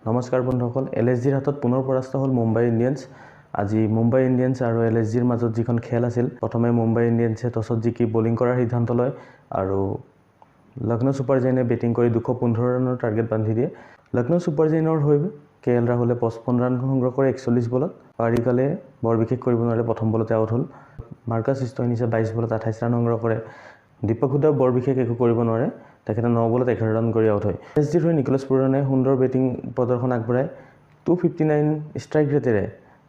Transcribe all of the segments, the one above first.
নমস্কাৰ বন্ধুসকল, LSGৰ হাতত পুনৰ পৰাস্ত হ'ল মুম্বাই ইণ্ডিয়ান্স। আজি মুম্বাই ইণ্ডিয়ান্স আৰু LSGৰ মাজত যিখন খেল আছিল, প্ৰথমে মুম্বাই ইণ্ডিয়ান্সে টছত জিকি বলিং কৰাৰ সিদ্ধান্ত লয় আৰু লক্ষ্ণৌ ছুপাৰ জায়েণ্টে বেটিং কৰি 215 ৰানৰ টাৰ্গেট বান্ধি দিয়ে। লক্ষ্ণৌ ছুপাৰ জায়েণ্টৰ হৈ KL ৰাহুলে 55 ৰান সংগ্ৰহ কৰে 41 বলত। পাৰিকালে বৰ বিশেষ কৰিব নোৱাৰে, প্ৰথম বলতে আউট হ'ল। মাৰ্কাছ ষ্টইনিছে 22 বলত 28 ৰান সংগ্ৰহ কৰে। দীপক হুডাও বৰ বিশেষ একো কৰিব নোৱাৰে, তেখেতে 9 বলত 11 ৰান কৰি আউট হয়। LSGৰ হৈ নিকোলাছ পুৰানে সুন্দৰ বেটিং প্ৰদৰ্শন আগবঢ়ায় 259 ষ্ট্ৰাইক ৰেটেৰে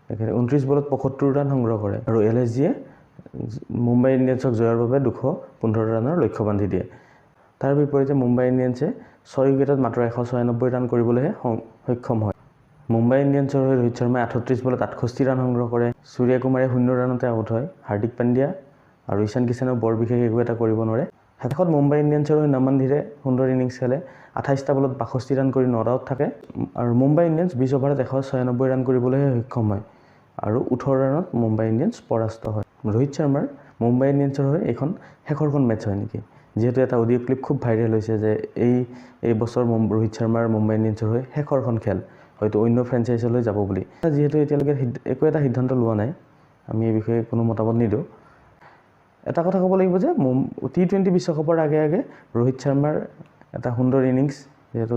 তেখেতে 29 বলত 75 ৰান সংগ্ৰহ কৰে আৰু LSGয়ে মুম্বাই ইণ্ডিয়ান্সক জয়ৰ বাবে 215 ৰানৰ লক্ষ্য বান্ধি দিয়ে। তাৰ বিপৰীতে মুম্বাই ইণ্ডিয়ান্সে 6 উইকেটত মাত্ৰ 196 ৰান কৰিবলৈহে সক্ষম হয়। মুম্বাই ইণ্ডিয়ান্সৰ হৈ ৰোহিত শৰ্মাই 38 বলত 68 ৰান সংগ্ৰহ কৰে। সূৰ্য কুমাৰে 0 ৰানতে আউট হয়। হাৰ্দিক পাণ্ডিয়া আৰু ঈশান কিষাণেও বৰ বিশেষ একো এটা কৰিব নোৱাৰে। শেষত মুম্বাই ইণ্ডিয়ান্সৰ হৈ নামান ধীৰে সুন্দৰ ইনিংছ খেলে। 28টা বলত 62 ৰান কৰি নট আউট থাকে আৰু মুম্বাই ইণ্ডিয়ান্স 20 অভাৰত 196 ৰান কৰিবলৈহে সক্ষম হয় আৰু 18 ৰানত মুম্বাই ইণ্ডিয়ান্স পৰাস্ত হয়। ৰোহিত শৰ্মাৰ মুম্বাই ইণ্ডিয়ান্সৰ হৈ এইখন শেষৰখন মেটচ হয় নেকি, যিহেতু এটা অডিঅ' ক্লিপ খুব ভাইৰেল হৈছে যে এই বছৰ ৰোহিত শৰ্মাৰ মুম্বাই ইণ্ডিয়ান্সৰ হৈ শেষৰখন খেল, হয়তো অন্য ফ্ৰেঞ্চাইজলৈ যাব বুলি। যিহেতু এতিয়ালৈকে একো এটা সিদ্ধান্ত লোৱা নাই, আমি এই বিষয়ে কোনো মতামত নিদিওঁ। এটা কথা ক'ব লাগিব যে T20 বিশ্বকাপৰ আগে ৰোহিত শৰ্মাৰ এটা সুন্দৰ ইনিংছ, যিহেতু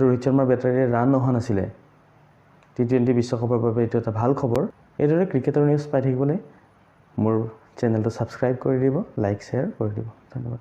ৰোহিত শৰ্মাৰ বেটাৰীৰে ৰান অহা নাছিলে T20 বিশ্বকাপৰ বাবে এইটো এটা ভাল খবৰ। এইদৰে ক্ৰিকেটৰ নিউজ পাই থাকিবলৈ মোৰ চেনেলটো ছাবস্ক্ৰাইব কৰি দিব, লাইক শ্বেয়াৰ কৰি দিব। ধন্যবাদ।